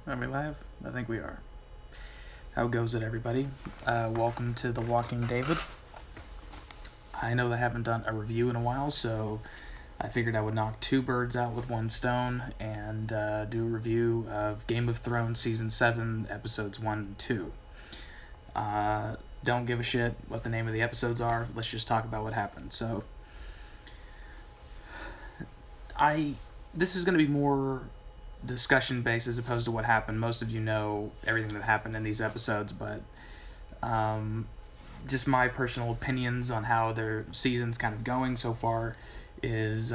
Are we live? I think we are. How goes it, everybody? Welcome to The Walking David. I know they haven't done a review in a while, so I figured I would knock two birds out with one stone and do a review of Game of Thrones Season 7, Episodes 1 and 2. Don't give a shit what the name of the episodes are. Let's just talk about what happened. So, this is going to be more discussion based as opposed to what happened. Most of you know everything that happened in these episodes, but just my personal opinions on how their season's kind of going so far is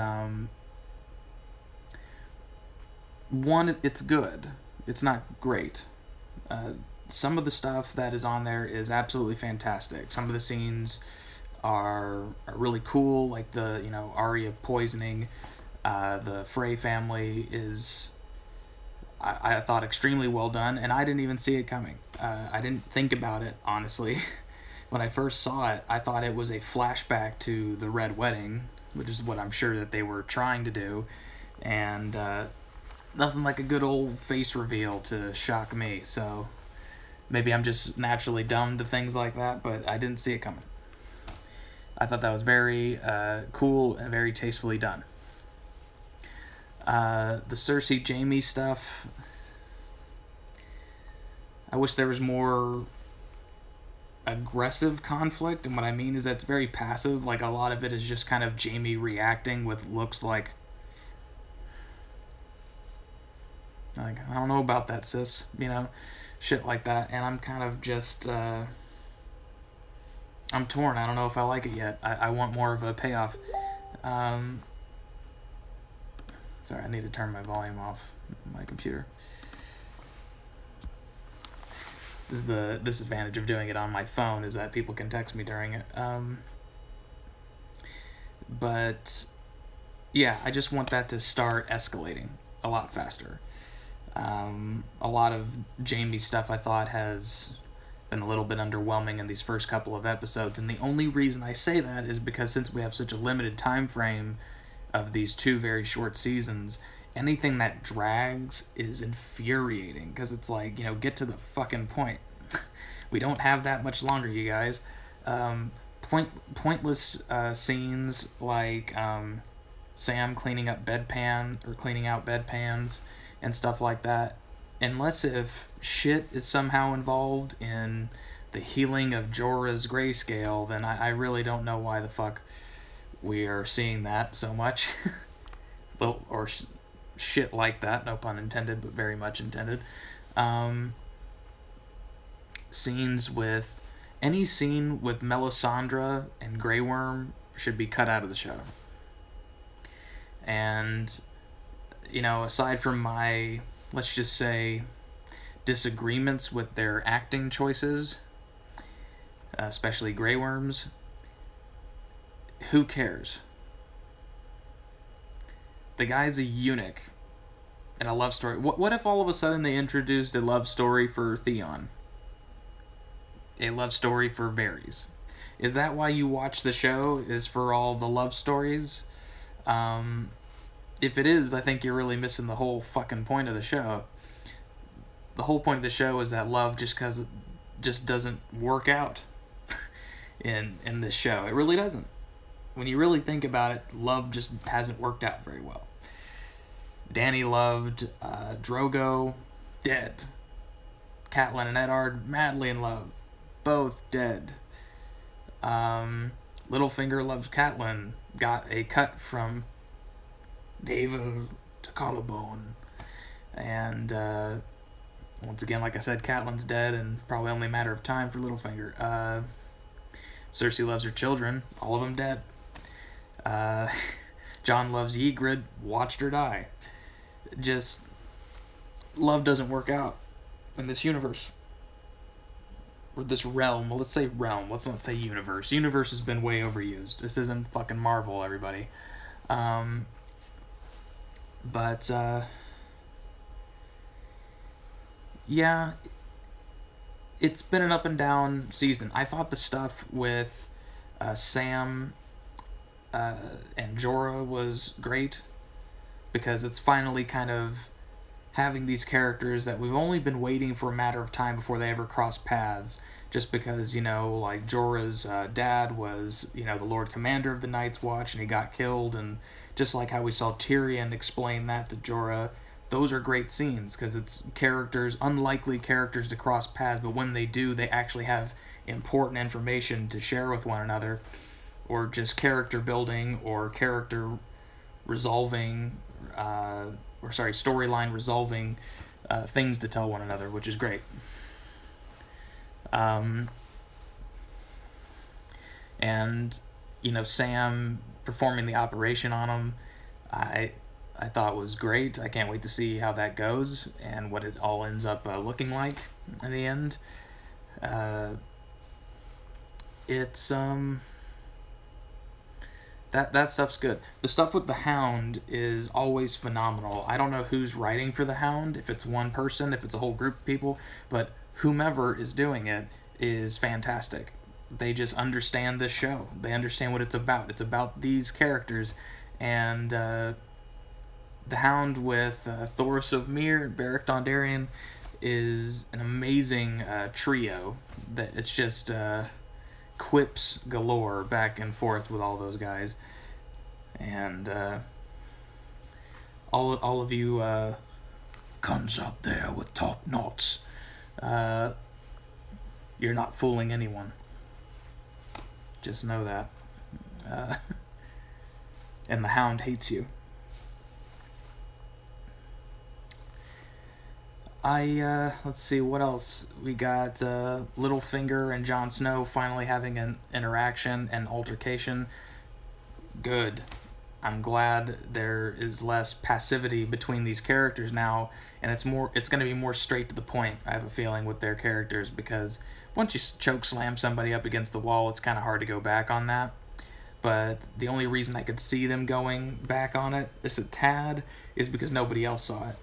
one, it's good. It's not great. Some of the stuff that is on there is absolutely fantastic. Some of the scenes are really cool, like the Arya poisoning. The Frey family is, I thought, extremely well done, and I didn't even see it coming. I didn't think about it, honestly. When I first saw it, I thought it was a flashback to the Red Wedding, which is what I'm sure that they were trying to do, and nothing like a good old face reveal to shock me, so maybe I'm just naturally dumb to things like that, but I didn't see it coming. I thought that was very cool and very tastefully done. The Cersei Jaime stuff, I wish there was more aggressive conflict, and what I mean is that it's very passive. Like, a lot of it is just kind of Jaime reacting with looks like I don't know about that, sis, shit like that, and I'm kind of just I'm torn. I don't know if I like it yet. I want more of a payoff. Sorry, I need to turn my volume off my computer. This is the disadvantage of doing it on my phone, is that people can text me during it. But yeah, I just want that to start escalating a lot faster. A lot of Jaime's stuff I thought has been a little bit underwhelming in these first couple of episodes, and the only reason I say that is because since we have such a limited time frame of these two very short seasons, anything that drags is infuriating, because it's like, get to the fucking point. We don't have that much longer, you guys. Pointless scenes like Sam cleaning out bedpans and stuff like that, unless if shit is somehow involved in the healing of Jorah's grayscale, then I really don't know why the fuck we are seeing that so much. Or shit like that, no pun intended, but very much intended. Any scene with Melisandre and Grey Worm should be cut out of the show. And, aside from my, let's just say, disagreements with their acting choices, especially Grey Worm's, who cares? The guy's a eunuch in a love story. What if all of a sudden they introduced a love story for Theon? A love story for Varys? Is that why you watch the show? Is for all the love stories? If it is, I think you're really missing the whole fucking point of the show. The whole point of the show is that love just doesn't work out in this show. It really doesn't. When you really think about it, love just hasn't worked out very well. Dany loved Drogo, dead. Catelyn and Eddard, madly in love, both dead. Littlefinger loves Catelyn, got a cut from navel to collarbone. And once again, like I said, Catelyn's dead, and probably only a matter of time for Littlefinger. Cersei loves her children, all of them dead. Jon loves Ygritte, watched her die. Just, love doesn't work out in this universe. Or this realm. Well, let's say realm. Let's not say universe. Universe has been way overused. This isn't fucking Marvel, everybody. Yeah, it's been an up and down season. I thought the stuff with Sam and Jorah was great, because it's finally kind of having these characters that we've only been waiting for a matter of time before they ever cross paths, just because, like Jorah's dad was, the Lord Commander of the Night's Watch, and he got killed, and just like how we saw Tyrion explain that to Jorah, those are great scenes, because it's characters, unlikely characters to cross paths, but when they do, they actually have important information to share with one another, or just character building, or character resolving, storyline resolving things to tell one another, which is great. And Sam performing the operation on him, I thought was great. I can't wait to see how that goes and what it all ends up looking like in the end. It's that stuff's good. The stuff with the Hound is always phenomenal. I don't know who's writing for the Hound, if it's one person, if it's a whole group of people, but whomever is doing it is fantastic. They just understand this show. They understand what it's about. It's about these characters, and the Hound with Thoros of Myr and Beric Dondarrion is an amazing trio. That it's just quips galore back and forth with all those guys, and all of you cunts out there with top knots, you're not fooling anyone. Just know that. And the Hound hates you. Let's see, what else? We got Littlefinger and Jon Snow finally having an interaction and altercation. Good. I'm glad there is less passivity between these characters now, and it's going to be more straight to the point, I have a feeling, with their characters, because once you choke slam somebody up against the wall, it's kind of hard to go back on that. But the only reason I could see them going back on it just a tad is because nobody else saw it.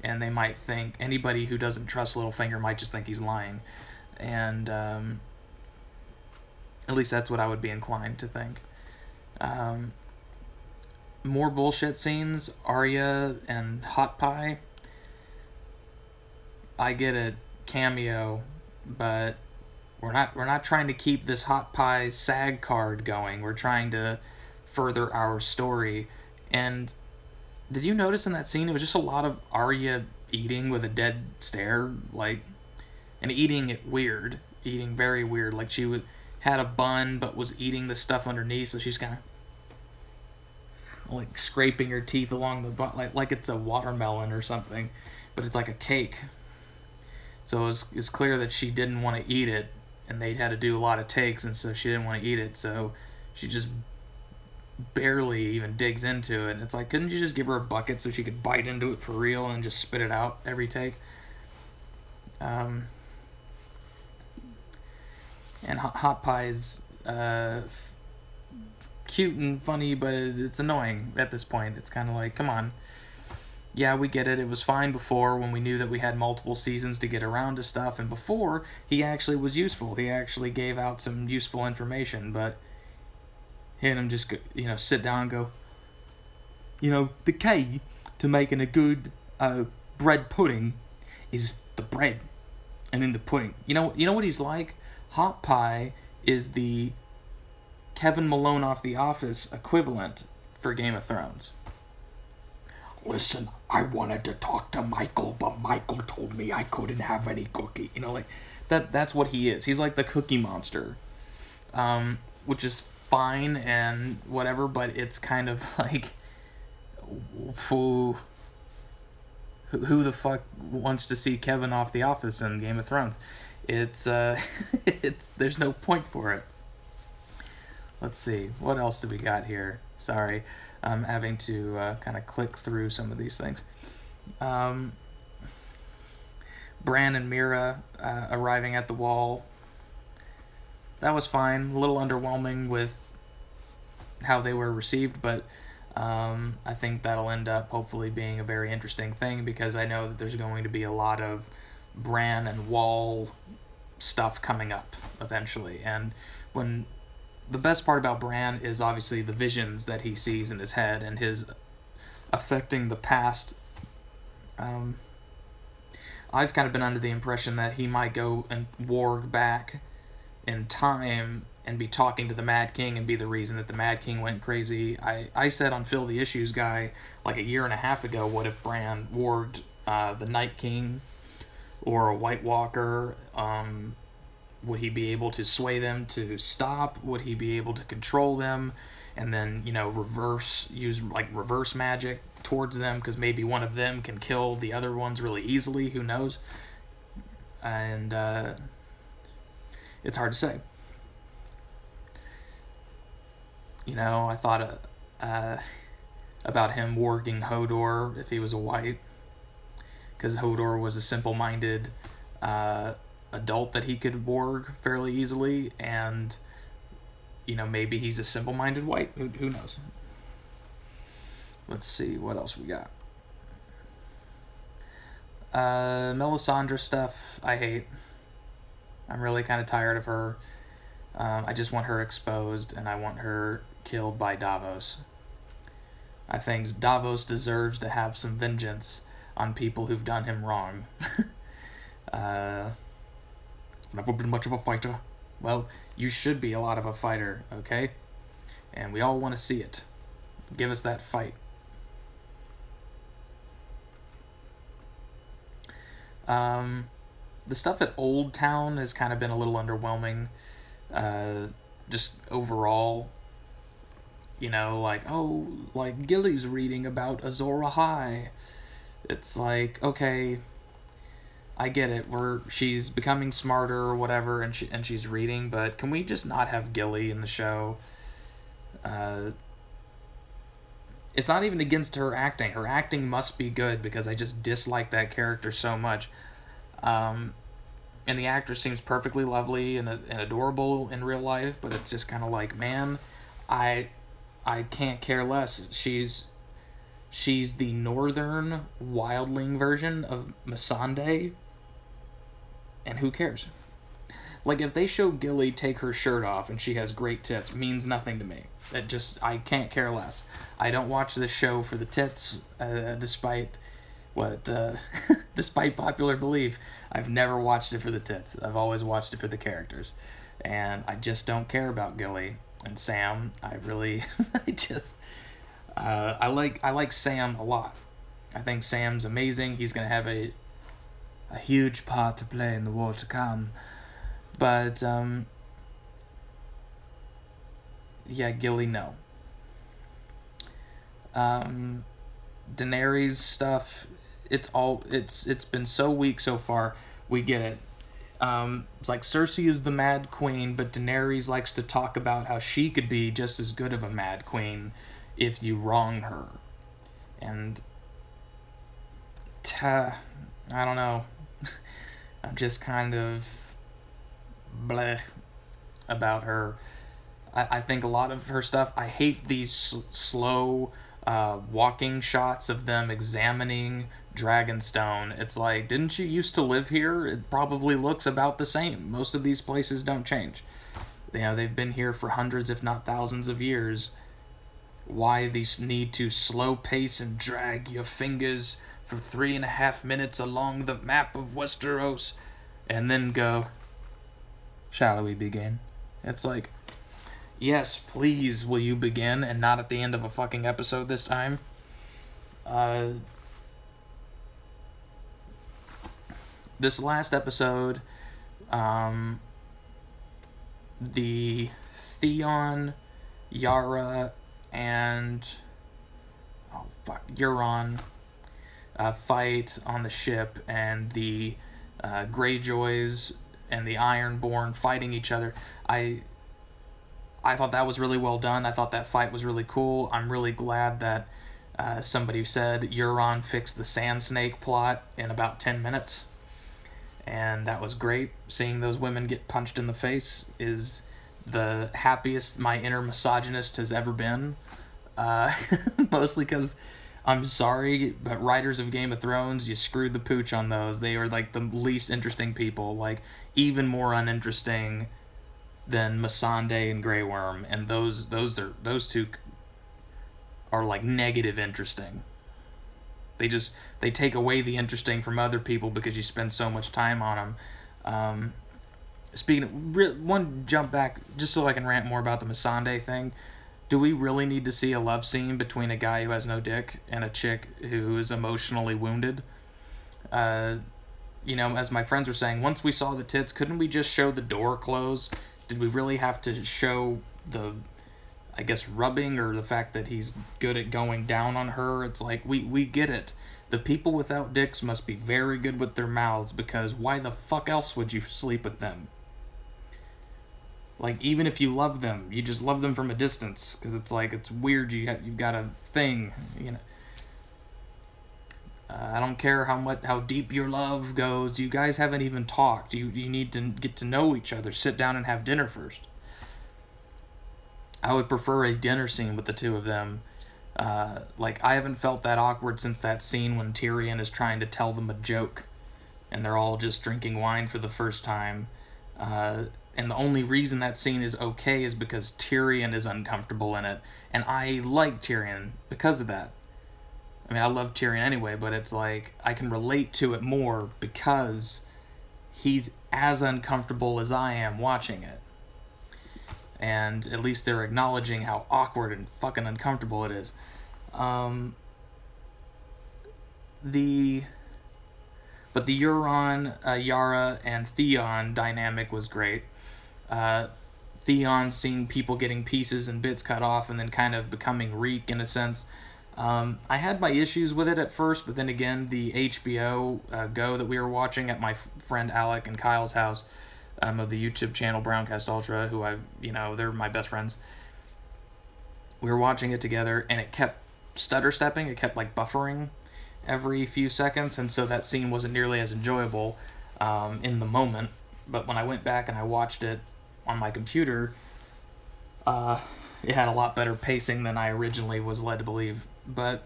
And they might think, anybody who doesn't trust Littlefinger might just think he's lying. And at least that's what I would be inclined to think. More bullshit scenes, Arya and Hot Pie. I get it, cameo, but we're not trying to keep this Hot Pie SAG card going. We're trying to further our story. And did you notice in that scene it was just a lot of Arya eating with a dead stare, and eating it weird, eating very weird, like she had a bun but was eating the stuff underneath, so she's kind of like scraping her teeth along the butt, like it's a watermelon or something, but it's like a cake. So it's clear that she didn't want to eat it, and they'd had to do a lot of takes, and so she didn't want to eat it, so she just barely even digs into it. And it's like, couldn't you just give her a bucket so she could bite into it for real and just spit it out every take? And Hot Pie's cute and funny, but it's annoying at this point. It's kind of like, come on. Yeah, we get it. It was fine before when we knew that we had multiple seasons to get around to stuff, and before he actually was useful. He actually gave out some useful information, but hearing him just sit down and go, the key to making a good bread pudding is the bread and then the pudding. You know what he's like? Hot Pie is the Kevin Malone off The Office equivalent for Game of Thrones. Listen, I wanted to talk to Michael, but Michael told me I couldn't have any cookie. That's what he is. He's like the Cookie Monster, which is fine and whatever, but it's kind of like, who the fuck wants to see Kevin off The Office in Game of Thrones? It's there's no point for it. Let's see, what else do we got here? Sorry, I'm having to kind of click through some of these things. Bran and Mira arriving at the wall. That was fine. A little underwhelming with how they were received, but I think that'll end up hopefully being a very interesting thing, because I know that there's going to be a lot of Bran and Wall stuff coming up eventually. And when the best part about Bran is obviously the visions that he sees in his head and his affecting the past I've kind of been under the impression that he might go and warg back in time and be talking to the Mad King and be the reason that the Mad King went crazy. I said on Phil the Issues Guy like a year and a half ago, what if Bran warged the Night King or a White Walker? Would he be able to sway them to stop? Would he be able to control them? And then, use like reverse magic towards them, because maybe one of them can kill the other ones really easily. Who knows? And it's hard to say. I thought about him warging Hodor if he was a white, because Hodor was a simple-minded adult that he could warg fairly easily, and maybe he's a simple-minded white. Who knows? Let's see what else we got. Melisandre stuff I hate. I'm really kind of tired of her. I just want her exposed, and I want her killed by Davos. I think Davos deserves to have some vengeance on people who've done him wrong. Never been much of a fighter. Well, you should be a lot of a fighter, okay? And we all want to see it. Give us that fight. The stuff at Old Town has kind of been a little underwhelming. Just overall, like Gilly's reading about Azor Ahai. It's like, okay, I get it. She's becoming smarter or whatever, and she's reading, but can we just not have Gilly in the show? It's not even against her acting. Her acting must be good, because I just dislike that character so much. And the actress seems perfectly lovely and adorable in real life, but it's just kind of like, man, I can't care less. She's the northern wildling version of Missandei, and who cares? Like, if they show Gilly take her shirt off and she has great tits, means nothing to me. I can't care less. I don't watch this show for the tits, despite popular belief. I've never watched it for the tits. I've always watched it for the characters. And I just don't care about Gilly and Sam. I really, I like Sam a lot. I think Sam's amazing. He's going to have a huge part to play in the war to come. But, yeah, Gilly, no. Daenerys stuff, it's been so weak so far. We get it. It's like Cersei is the Mad Queen, but Daenerys likes to talk about how she could be just as good of a Mad Queen if you wrong her. And I don't know. I'm just kind of bleh about her. I think a lot of her stuff, I hate these slow walking shots of them examining Dragonstone. It's like, didn't you used to live here? It probably looks about the same. Most of these places don't change. They've been here for hundreds, if not thousands of years. Why these need to slow pace and drag your fingers for 3.5 minutes along the map of Westeros and then go, shall we begin? It's like, yes, please, will you begin, and not at the end of a fucking episode this time? This last episode, the Theon, Yara, and Euron fight on the ship, and the Greyjoys and the Ironborn fighting each other. I thought that was really well done. I thought that fight was really cool. I'm really glad that somebody said Euron fixed the Sand Snake plot in about 10 minutes. And that was great. Seeing those women get punched in the face is the happiest my inner misogynist has ever been. Mostly because, I'm sorry, but writers of Game of Thrones, you screwed the pooch on those. They are like the least interesting people. Like, even more uninteresting than Missandei and Grey Worm, and those two are like negative interesting. They take away the interesting from other people because you spend so much time on them. Speaking of, one jump back, just so I can rant more about the Missandei thing. Do we really need to see a love scene between a guy who has no dick and a chick who is emotionally wounded? As my friends were saying, once we saw the tits, couldn't we just show the door close? Did we really have to show the, I guess, rubbing or the fact that he's good at going down on her? It's like, we get it. The people without dicks must be very good with their mouths, because why the fuck else would you sleep with them? Like, even if you love them, you just love them from a distance, because it's like, it's weird, you've got a thing, I don't care how deep your love goes, you guys haven't even talked, you need to get to know each other, sit down and have dinner first. I would prefer a dinner scene with the two of them. I haven't felt that awkward since that scene when Tyrion is trying to tell them a joke, and they're all just drinking wine for the first time, and the only reason that scene is okay is because Tyrion is uncomfortable in it. And I like Tyrion because of that. I mean, I love Tyrion anyway, but it's like, I can relate to it more because he's as uncomfortable as I am watching it. And at least they're acknowledging how awkward and fucking uncomfortable it is. But the Euron, Yara, and Theon dynamic was great. Theon seeing people getting pieces and bits cut off and then kind of becoming Reek in a sense. I had my issues with it at first, but then again, the HBO Go that we were watching at my friend Alec and Kyle's house, of the YouTube channel Browncast Ultra, who they're my best friends. We were watching it together, and it kept stutter stepping. It kept buffering every few seconds, and so that scene wasn't nearly as enjoyable in the moment. But when I went back and I watched it on my computer, it had a lot better pacing than I originally was led to believe. But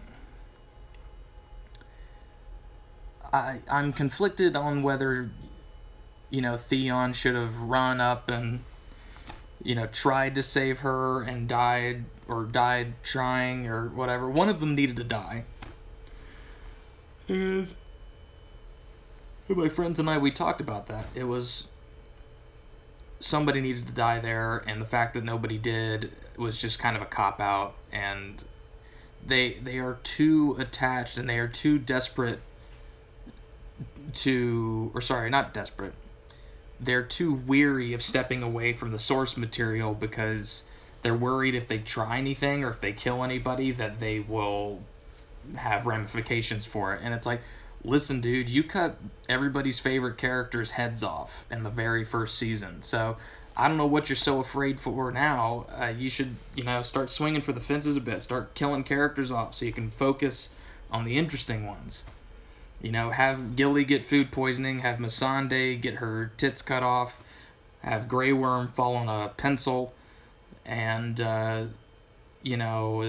I'm conflicted on whether Theon should have run up and tried to save her and died trying or whatever. One of them needed to die. And my friends and I, we talked about that. It was somebody needed to die there, and the fact that nobody did was just kind of a cop-out, and they are too attached and they are too desperate not desperate. They're too weary of stepping away from the source material because they're worried if they try anything or if they kill anybody that they will have ramifications for it. And it's like, listen, dude, you cut everybody's favorite characters' heads off in the very first season. So I don't know what you're so afraid for now. You should, start swinging for the fences a bit. Start killing characters off so you can focus on the interesting ones. Have Gilly get food poisoning, have Missandei get her tits cut off, have Grey Worm fall on a pencil, and,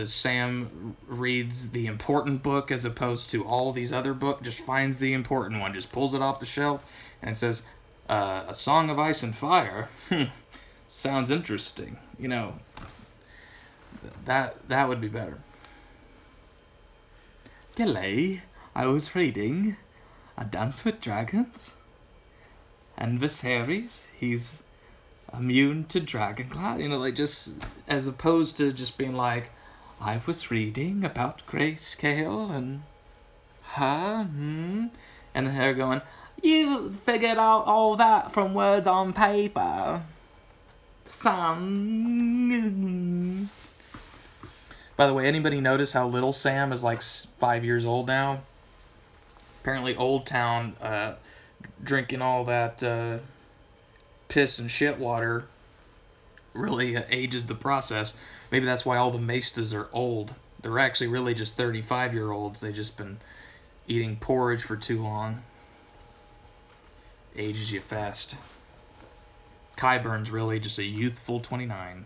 Sam reads the important book as opposed to all these other books, just finds the important one, just pulls it off the shelf, and says, A Song of Ice and Fire? Sounds interesting. That would be better. Gilly, I was reading A Dance with Dragons, and Viserys, he's immune to dragon glass, just as opposed to just being like, I was reading about grayscale and her, and then her going, you figured out all that from words on paper, Sam. By the way, anybody notice how little Sam is 5 years old now? Apparently Old Town, drinking all that piss and shit water really ages the process. Maybe that's why all the maestas are old. They're actually really just 35-year-olds. They've just been eating porridge for too long. Ages you fast. Qyburn's really just a youthful 29.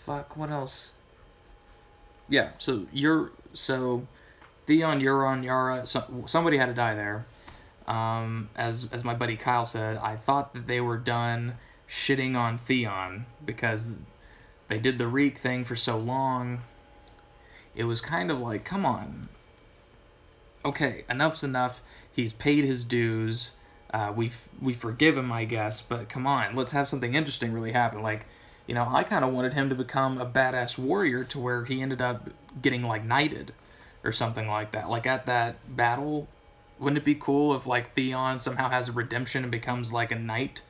Fuck, what else? Yeah, so Theon, Euron, Yara, somebody had to die there. As my buddy Kyle said, I thought that they were done shitting on Theon because they did the Reek thing for so long. It was kind of like, come on. Okay, enough's enough. He's paid his dues. We forgive him, I guess, but come on, let's have something interesting really happen. Like, you know, I kind of wanted him to become a badass warrior to where he ended up getting, like, knighted or something like that. Like, at that battle, wouldn't it be cool if, like, Theon somehow has a redemption and becomes, like, a knight?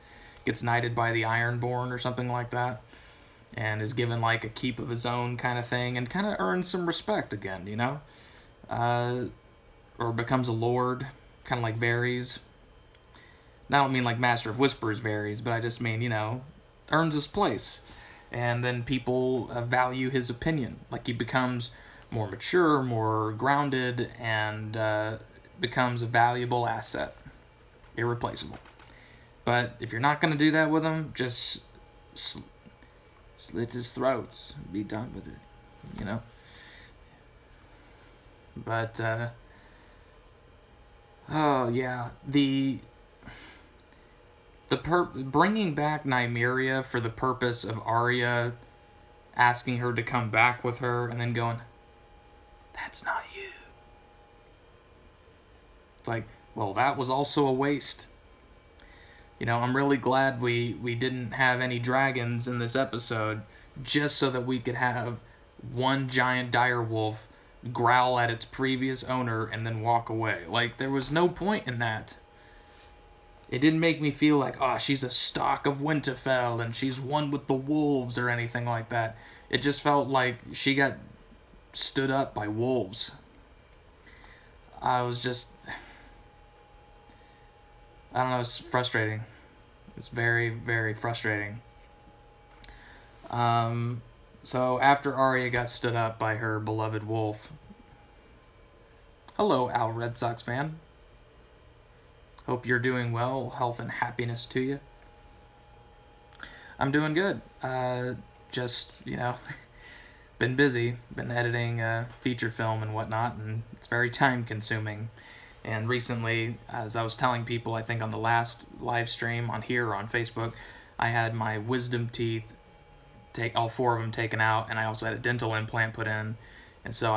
Gets knighted by the Ironborn or something like that? And is given, like, a keep of his own kind of thing and kind of earns some respect again, you know? Or becomes a lord, kind of like Varys. I don't mean like Master of Whispers Varys, but I just mean, you know, earns his place. And then people value his opinion. Like, he becomes more mature, more grounded, and becomes a valuable asset. Irreplaceable. But if you're not going to do that with him, just slit his throats. Be done with it, you know? But, oh, yeah. Bringing back Nymeria for the purpose of Arya asking her to come back with her and then going, that's not you. It's like, well, that was also a waste. You know, I'm really glad we didn't have any dragons in this episode just so that we could have one giant direwolf growl at its previous owner and then walk away. Like, there was no point in that. It didn't make me feel like, oh, she's a stalk of Winterfell and she's one with the wolves or anything like that. It just felt like she got stood up by wolves. I was just... I don't know, it's frustrating. It's very, very frustrating. So after Arya got stood up by her beloved wolf... Hello, Al Red Sox fan. Hope you're doing well. Health and happiness to you. I'm doing good. Just, you know, been busy. Been editing a feature film and whatnot, and it's very time-consuming. And recently, as I was telling people, I think on the last live stream on here or on Facebook, I had my wisdom teeth, all 4 of them taken out, and I also had a dental implant put in. And so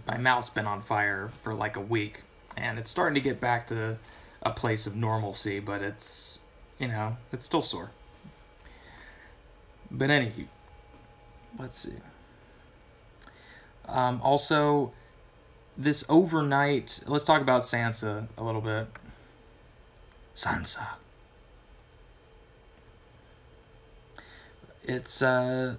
my mouth's been on fire for like a week. And it's starting to get back to a place of normalcy, but it's, you know, it's still sore. But anywho, let's see. Also, this overnight, let's talk about Sansa a little bit. Sansa. It's, I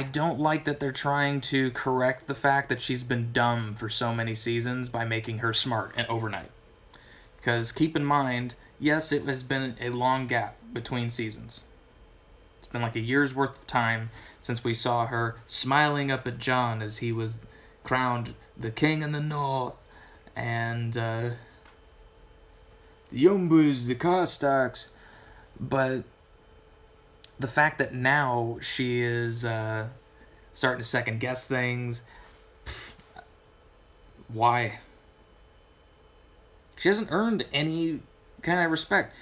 don't like that they're trying to correct the fact that she's been dumb for so many seasons by making her smart and overnight. Because keep in mind, yes, it has been a long gap between seasons. It's been like a year's worth of time since we saw her smiling up at Jon as he was crowned the king in the north. And the Yombus, the Karstarks. But the fact that now she is starting to second-guess things, why? She hasn't earned any kind of respect.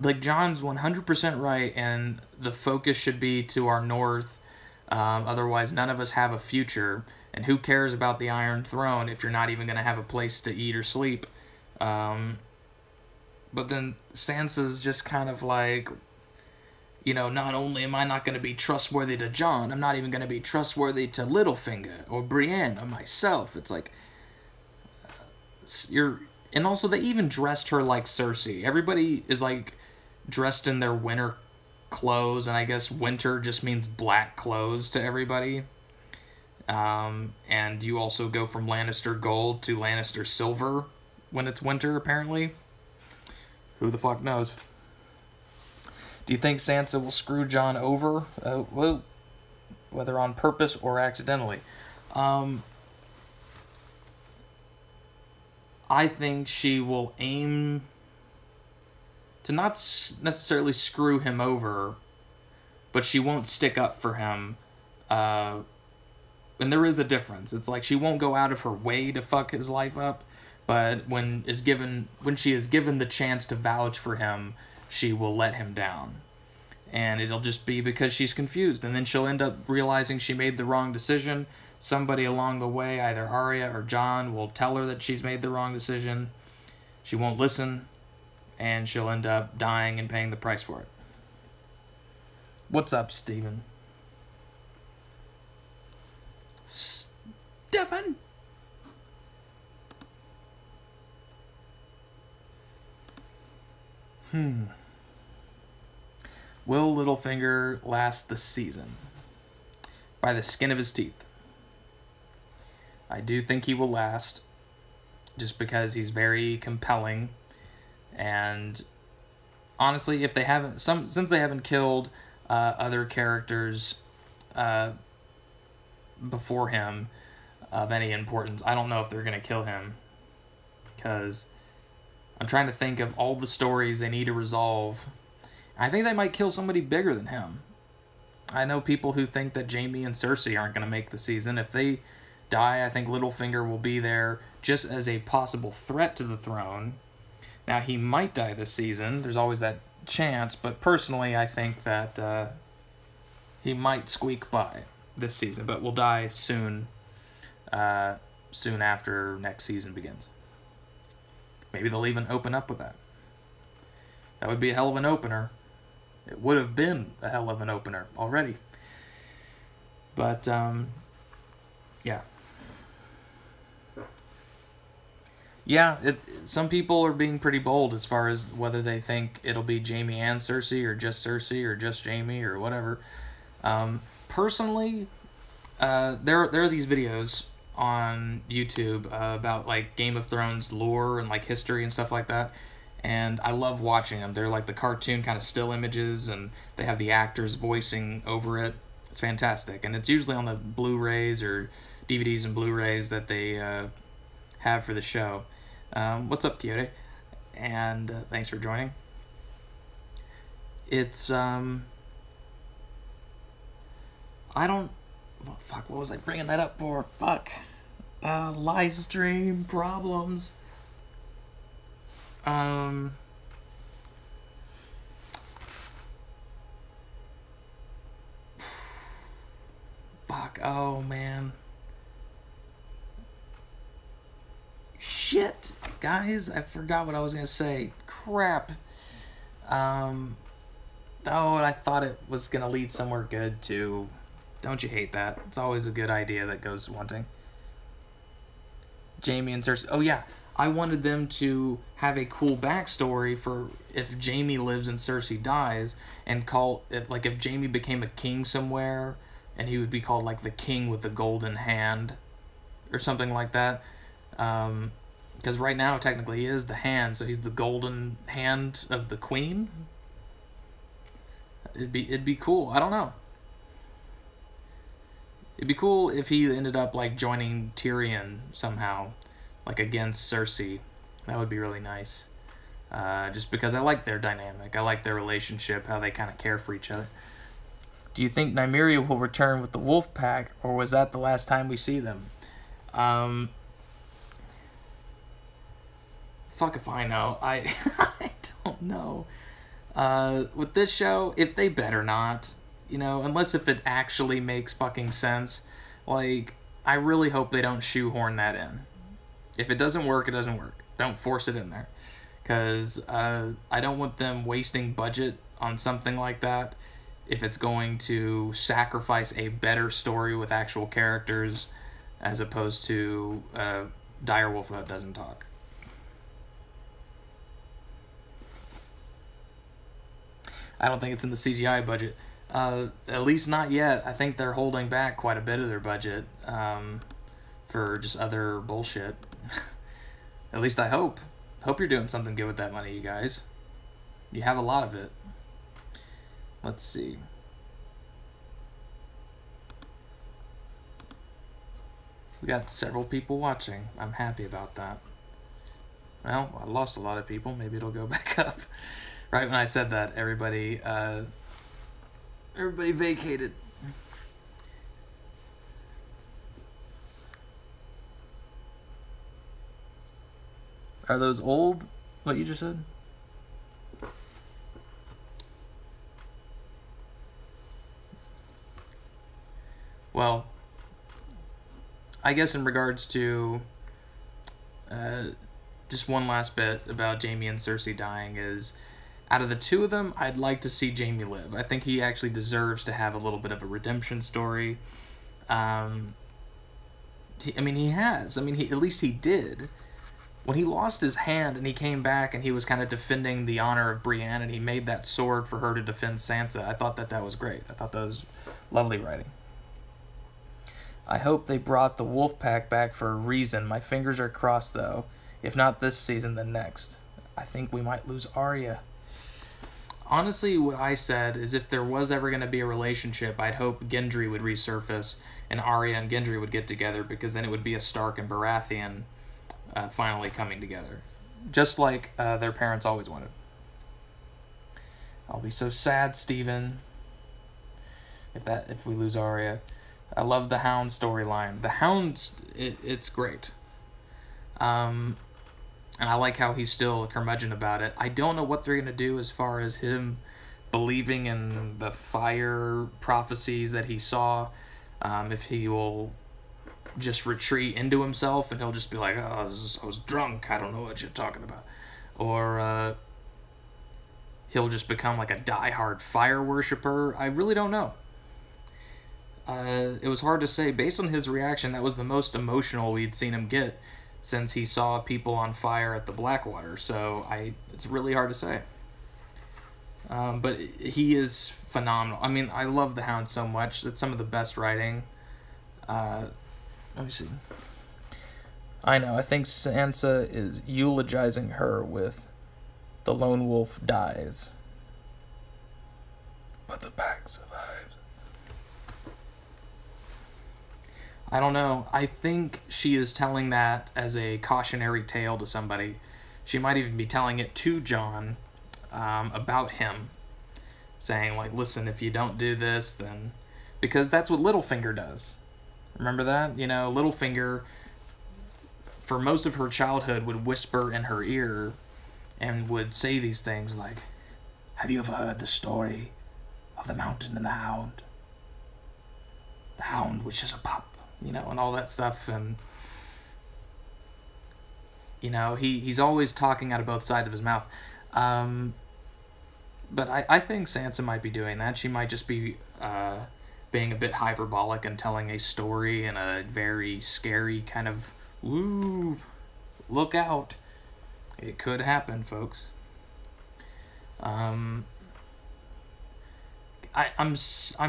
Like, Jon's 100% right, and the focus should be to our north. Otherwise, none of us have a future. And who cares about the Iron Throne if you're not even going to have a place to eat or sleep? But then Sansa's just kind of like, you know, not only am I not going to be trustworthy to Jon, I'm not even going to be trustworthy to Littlefinger or Brienne or myself. It's like, and also they even dressed her like Cersei. Everybody is like dressed in their winter clothes, and I guess winter just means black clothes to everybody. And you also go from Lannister gold to Lannister silver when it's winter, apparently. Who the fuck knows? Do you think Sansa will screw Jon over? Well, whether on purpose or accidentally. I think she will aim to not necessarily screw him over, but she won't stick up for him. And there is a difference. It's like she won't go out of her way to fuck his life up, but when she is given the chance to vouch for him, she will let him down. And it'll just be because she's confused, and then she'll end up realizing she made the wrong decision. Somebody along the way, either Arya or Jon, will tell her that she's made the wrong decision. She won't listen, and she'll end up dying and paying the price for it. What's up, Steven? Stefan? Will Littlefinger last the season? By the skin of his teeth. I do think he will last, just because he's very compelling, and honestly, if they haven't, since they haven't killed other characters before him of any importance, I don't know if they're gonna kill him, because I'm trying to think of all the stories they need to resolve. I think they might kill somebody bigger than him. I know people who think that Jaime and Cersei aren't going to make the season. If they die, I think Littlefinger will be there just as a possible threat to the throne. Now, he might die this season. There's always that chance. But personally, I think that he might squeak by this season. But will die soon after next season begins. Maybe they'll even open up with that. That would be a hell of an opener. It would have been a hell of an opener already. But, yeah. Yeah, some people are being pretty bold as far as whether they think it'll be Jaime and Cersei, or just Jaime, or whatever. Personally, there are these videos on YouTube about, like, Game of Thrones lore and, like, history and stuff like that. And I love watching them. They're like the cartoon kind of still images, and they have the actors voicing over it. It's fantastic. And it's usually on the Blu-rays or DVDs and Blu-rays that they have for the show. What's up, Kyoto? And thanks for joining. It's, I don't... Oh, fuck, what was I bringing that up for? Fuck. Live stream problems. Fuck, oh man. Shit, guys, I forgot what I was gonna say. Crap. Oh, I thought it was gonna lead somewhere good too. Don't you hate that? It's always a good idea that goes wanting. Jaime and Cersei. Oh yeah. I wanted them to have a cool backstory for if Jaime lives and Cersei dies, and if Jaime became a king somewhere, and he would be called like the king with the golden hand, or something like that. Because right now technically he is the hand, so he's the golden hand of the queen. It'd be cool. I don't know. It'd be cool if he ended up like joining Tyrion somehow. Like against Cersei. That would be really nice. Just because I like their dynamic. I like their relationship, how they kind of care for each other. Do you think Nymeria will return with the wolf pack, or was that the last time we see them? Fuck if I know. I don't know. With this show, if they better not, unless if it actually makes fucking sense. Like, I really hope they don't shoehorn that in. If it doesn't work, it doesn't work. Don't force it in there. Because I don't want them wasting budget on something like that if it's going to sacrifice a better story with actual characters as opposed to direwolf that doesn't talk. I don't think it's in the CGI budget. At least not yet. I think they're holding back quite a bit of their budget for just other bullshit. At least I hope. Hope you're doing something good with that money, you guys. You have a lot of it. Let's see. We got several people watching. I'm happy about that. Well, I lost a lot of people. Maybe it'll go back up. Right when I said that, everybody vacated. Are those old, what you just said? Well, I guess in regards to just one last bit about Jaime and Cersei dying is, out of the two of them, I'd like to see Jaime live. I think he actually deserves to have a little bit of a redemption story. He has. At least he did. When he lost his hand and he came back and he was kind of defending the honor of Brienne and he made that sword for her to defend Sansa, I thought that was great. I thought that was lovely writing. I hope they brought the wolf pack back for a reason. My fingers are crossed, though. If not this season, then next. I think we might lose Arya. Honestly, what I said is if there was ever going to be a relationship, I'd hope Gendry would resurface and Arya and Gendry would get together, because then it would be a Stark and Baratheon finally coming together. Just like their parents always wanted. I'll be so sad, Steven, if we lose Arya. I love the Hound storyline. The Hound, it's great. And I like how he's still a curmudgeon about it. I don't know what they're going to do as far as him believing in the fire prophecies that he saw. If he will just retreat into himself and he'll just be like, oh, I was drunk, I don't know what you're talking about. Or he'll just become like a diehard fire worshiper. I really don't know. It was hard to say. Based on his reaction, that was the most emotional we'd seen him get since he saw people on fire at the Blackwater. So it's really hard to say. But he is phenomenal. I love the Hound so much. It's some of the best writing. Let me see. I know. I think Sansa is eulogizing her with "The lone wolf dies, but the pack survives." I don't know. I think she is telling that as a cautionary tale to somebody. She might even be telling it to Jon about him. Saying, like, listen, if you don't do this, then... Because that's what Littlefinger does. Remember that? Littlefinger, for most of her childhood, would whisper in her ear and would say these things like, have you ever heard the story of the Mountain and the Hound? The Hound, which is a pup. And all that stuff, and he's always talking out of both sides of his mouth. But I think Sansa might be doing that. She might just be being a bit hyperbolic and telling a story in a very scary kind of, woo, look out. It could happen, folks. I'm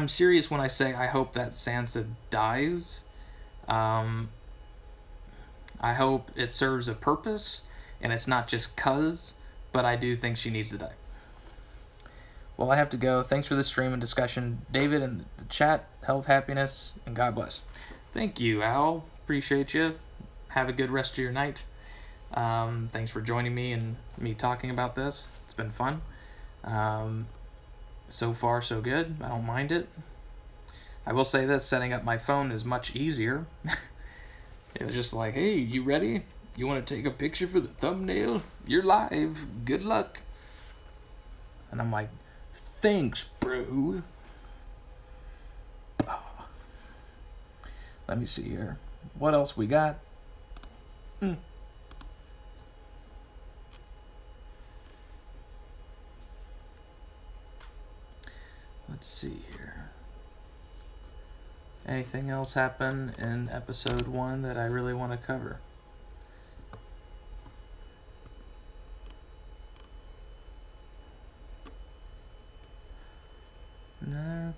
serious when I say I hope that Sansa dies. I hope it serves a purpose, and it's not just 'cause, but I do think she needs to die. Well, I have to go. Thanks for the stream and discussion. David in the chat, health, happiness, and God bless. Thank you, Al. Appreciate you. Have a good rest of your night. Thanks for joining me and me talking about this. It's been fun. So far, so good. I don't mind it. I will say this, setting up my phone is much easier. It was just like, hey, you ready? You want to take a picture for the thumbnail? You're live. Good luck. And I'm like, thanks, bro. Oh. Let me see here. What else we got? Let's see here. Anything else happen in episode 1 that I really want to cover? No.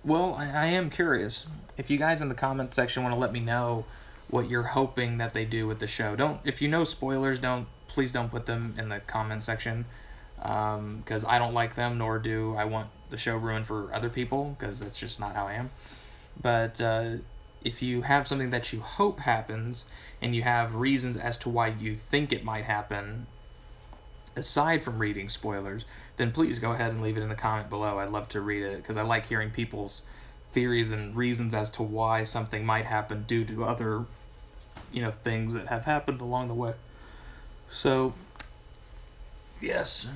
Well, I am curious. If you guys in the comment section want to let me know what you're hoping that they do with the show. If you know spoilers, please don't put them in the comment section. Because I don't like them, nor do I want the show ruined for other people, because that's just not how I am. But if you have something that you hope happens, and you have reasons as to why you think it might happen, aside from reading spoilers, then please go ahead and leave it in the comment below. I'd love to read it, because I like hearing people's theories and reasons as to why something might happen due to other, things that have happened along the way. So, yes,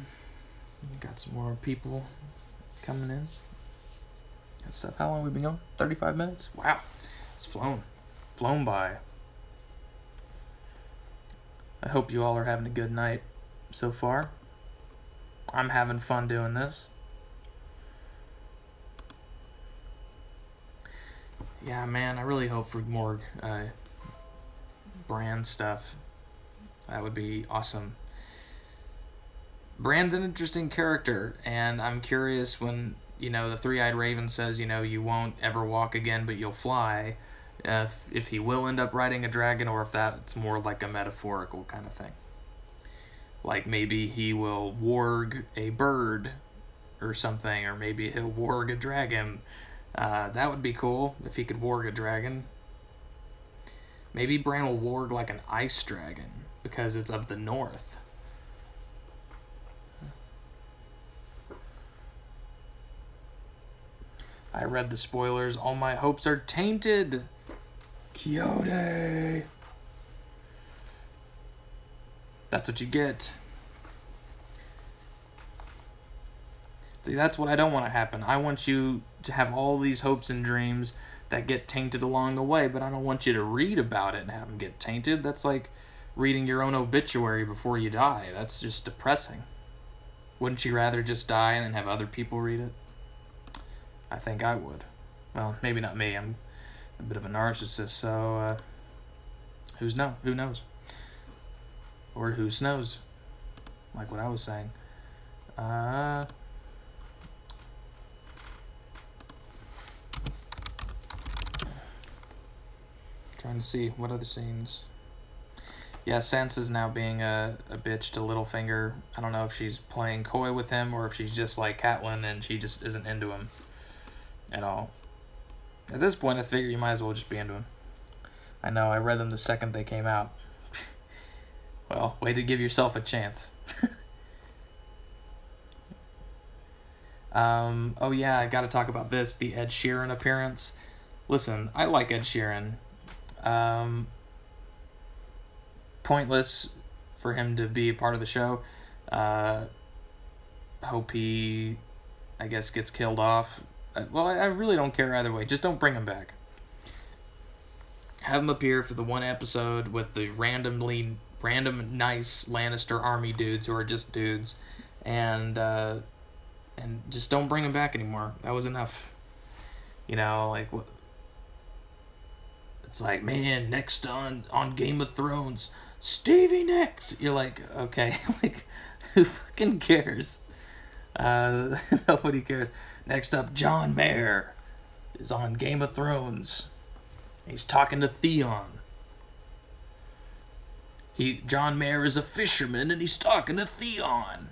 we got some more people coming in. That stuff. How long have we been going? 35 minutes? Wow, it's flown by. I hope you all are having a good night so far. I'm having fun doing this. Yeah, man, I really hope for more Bran stuff. That would be awesome. Bran's an interesting character, and I'm curious when, the three-eyed raven says, you won't ever walk again, but you'll fly, if he will end up riding a dragon, or if that's more like a metaphorical kind of thing. Like maybe he will warg a bird or something, or maybe he'll warg a dragon. That would be cool if he could warg a dragon. Maybe Bran will warg like an ice dragon because it's of the north. I read the spoilers. All my hopes are tainted. Quixote. That's what you get. See, that's what I don't want to happen. I want you to have all these hopes and dreams that get tainted along the way, but I don't want you to read about it and have them get tainted. That's like reading your own obituary before you die. That's just depressing. Wouldn't you rather just die and then have other people read it? I think I would. Well, maybe not me. I'm a bit of a narcissist, so who knows? Or who snows? Like what I was saying. Trying to see what other scenes. Yeah, Sansa's now being a bitch to Littlefinger. I don't know if she's playing coy with him or if she's just like Catelyn and she just isn't into him at all. At this point, I figure you might as well just be into him. I know, I read them the second they came out. Well, way to give yourself a chance. Oh yeah, I gotta talk about this, the Ed Sheeran appearance. Listen, I like Ed Sheeran. Pointless for him to be a part of the show. Hope he, I guess, gets killed off. Well, I really don't care either way. Just don't bring him back. Have him appear for the one episode with the random nice Lannister army dudes who are just dudes, and just don't bring him back anymore. That was enough. Like what? It's like, man, next on Game of Thrones, Stevie Nicks. You're like, okay, like, who fucking cares? Nobody cares. Next up, John Mayer is on Game of Thrones. He's talking to Theon. John Mayer is a fisherman and he's talking to Theon.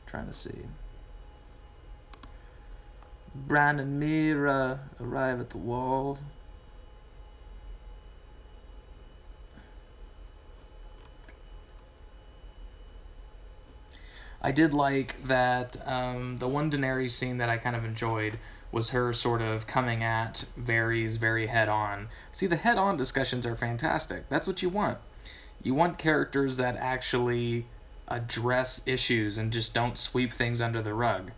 Trying to see. Bran and Mira arrive at the wall. I did like that the one Daenerys scene that I kind of enjoyed was her sort of coming at Varys very head-on. See, the head-on discussions are fantastic. That's what you want. You want characters that actually address issues and just don't sweep things under the rug.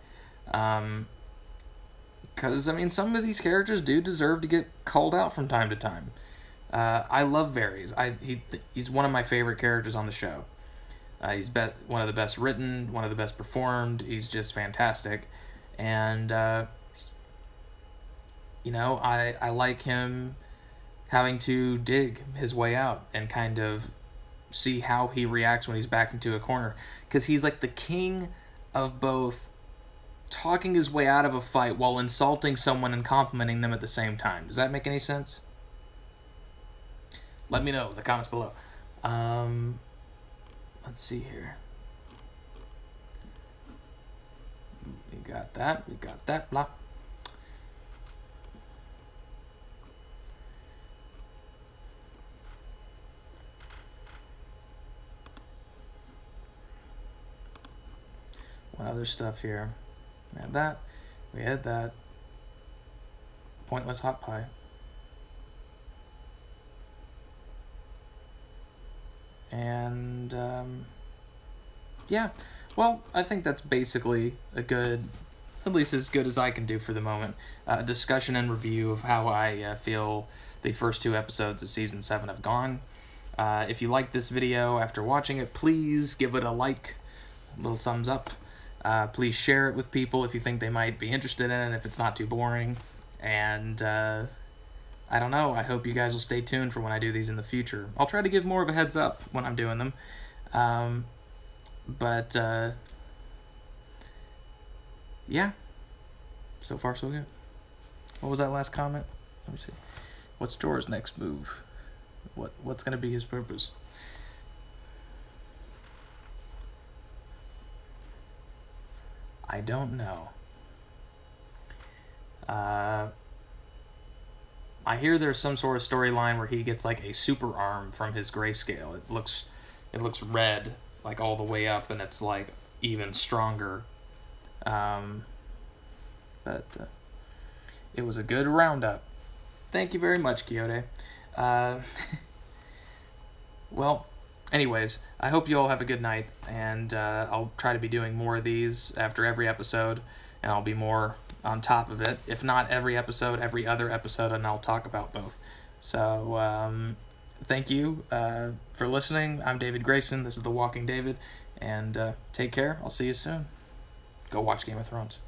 Because, some of these characters do deserve to get called out from time to time. I love Varys. He's one of my favorite characters on the show. He's one of the best written, one of the best performed. He's just fantastic. And, I like him having to dig his way out and kind of see how he reacts when he's backed into a corner. Because he's like the king of both talking his way out of a fight while insulting someone and complimenting them at the same time. Does that make any sense? Let me know in the comments below. Let's see here. We got that, blah. other stuff here. We had that. We had that. Pointless hot pie. And, yeah. Well, I think that's basically a good, at least as good as I can do for the moment, discussion and review of how I feel the first 2 episodes of Season 7 have gone. If you like this video after watching it, please give it a like, a little thumbs up. Please share it with people if you think they might be interested in it, if it's not too boring. And I don't know, I hope you guys will stay tuned for when I do these in the future. I'll try to give more of a heads up when I'm doing them. Yeah, so far so good. What was that last comment? Let me see. What's Jorah's next move? What's gonna be his purpose? I don't know. I hear there's some sort of storyline where he gets like a super arm from his grayscale. It looks red, like all the way up, and it's like even stronger. But it was a good roundup. Thank you very much, Quixote. Well, anyways, I hope you all have a good night, and I'll try to be doing more of these after every episode, and I'll be more on top of it. If not every episode, every other episode, and I'll talk about both. So, thank you for listening. I'm David Grayson. This is The Walking David, and take care. I'll see you soon. Go watch Game of Thrones.